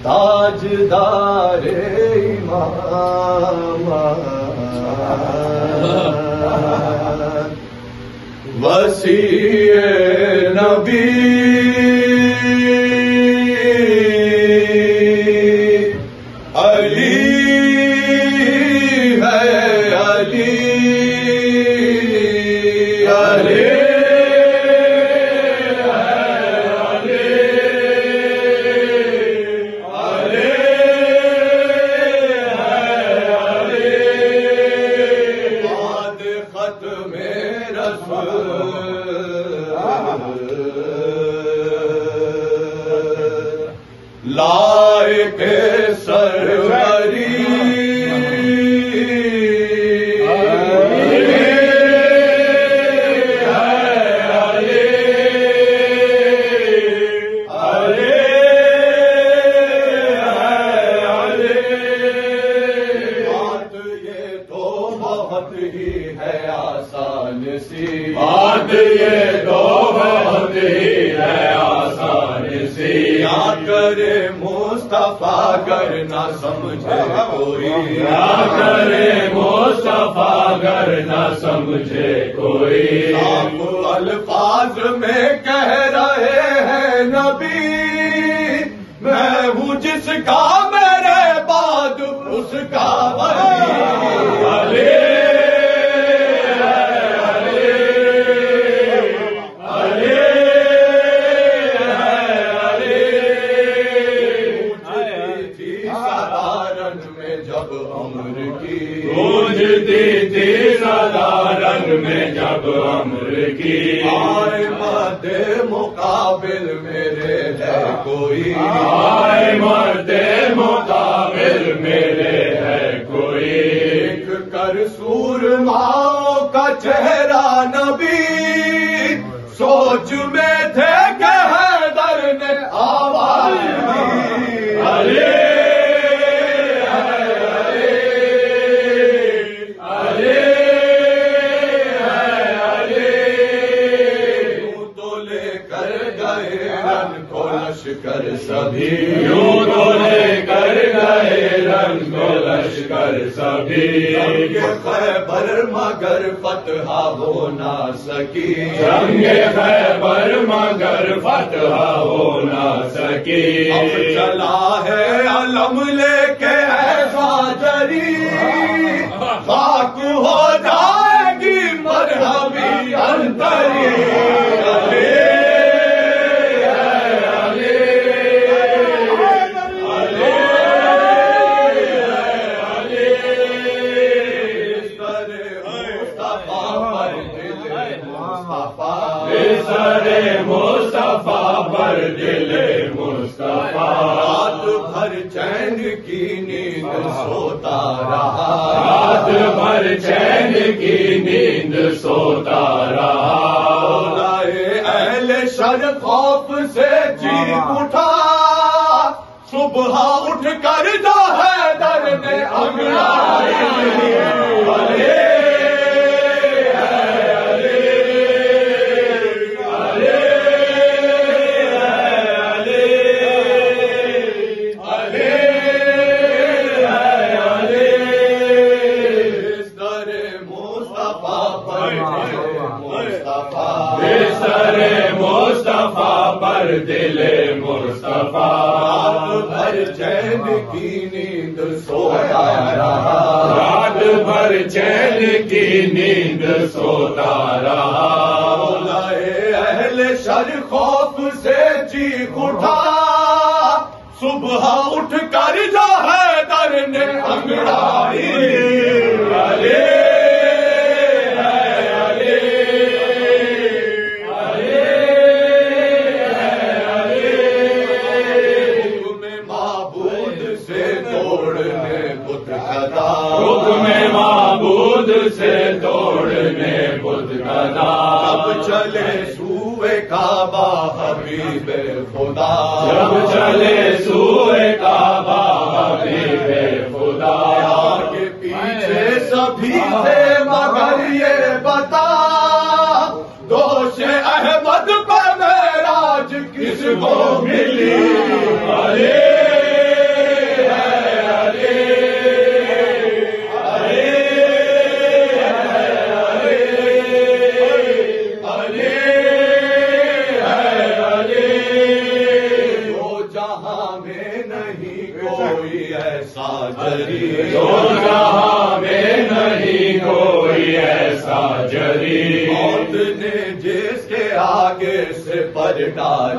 تاجدار امام وسیع نبی علی ہے علی علی لائق سروری بات یہ تو بہت ہی ہے آسان سی بات یہ تو بہت ہی ہے آسان سی کیا کرے مصطفیٰ گر نہ سمجھے کوئی کیا کرے مصطفیٰ گر نہ سمجھے کوئی آپ الفاظ میں کہہ رہے ہیں نبی میں ہوں جس کا میرے بعد اس کا ولی گونجتی تھی سدارن میں جب امر کی آئے مرد مقابل میرے ہے کوئی آئے مرد مقابل میرے ہے کوئی ایک کر سورماؤں کا چہرہ نبی سوچ میں تھے کہ حیدر نے آواز دی علی لشکر سبھی یوں تو لے کر گئے رنگ کو لشکر سبھی جنگ خیبر مگر فتح ہو نہ سکی جنگ خیبر مگر فتح ہو نہ سکی اب چلا ہے علم لے کے ایسا جری خاک ہو جائے گی مرحبی انتری مصطفیٰ پر دل مصطفیٰ رات بھر چین کی نیند سوتا رہا رات بھر چین کی نیند سوتا رہا لائے اہل شر خوف سے چیخ اٹھا صبح اٹھ کر جو حیدر نے انگڑائی مصطفیٰ پر دل مصطفیٰ رات بھر چین کی نیند سوتا رہا رات بھر چین کی نیند سوتا رہا لائے اہل شر خوف سے چیخ اٹھا صبح اٹھ کر جو حیدر نے انگڑائی صدا جب چلے سوئے کعبہ حبیب خدا جب چلے سوئے کعبہ حبیب خدا آگے پیچھے سبھی سے مگر یہ بتا دوش احمد پر معراج کس کو ملی ارے جہاں میں نہیں کوئی ایسا جری موت نے جس کے آگے سے پر ڈال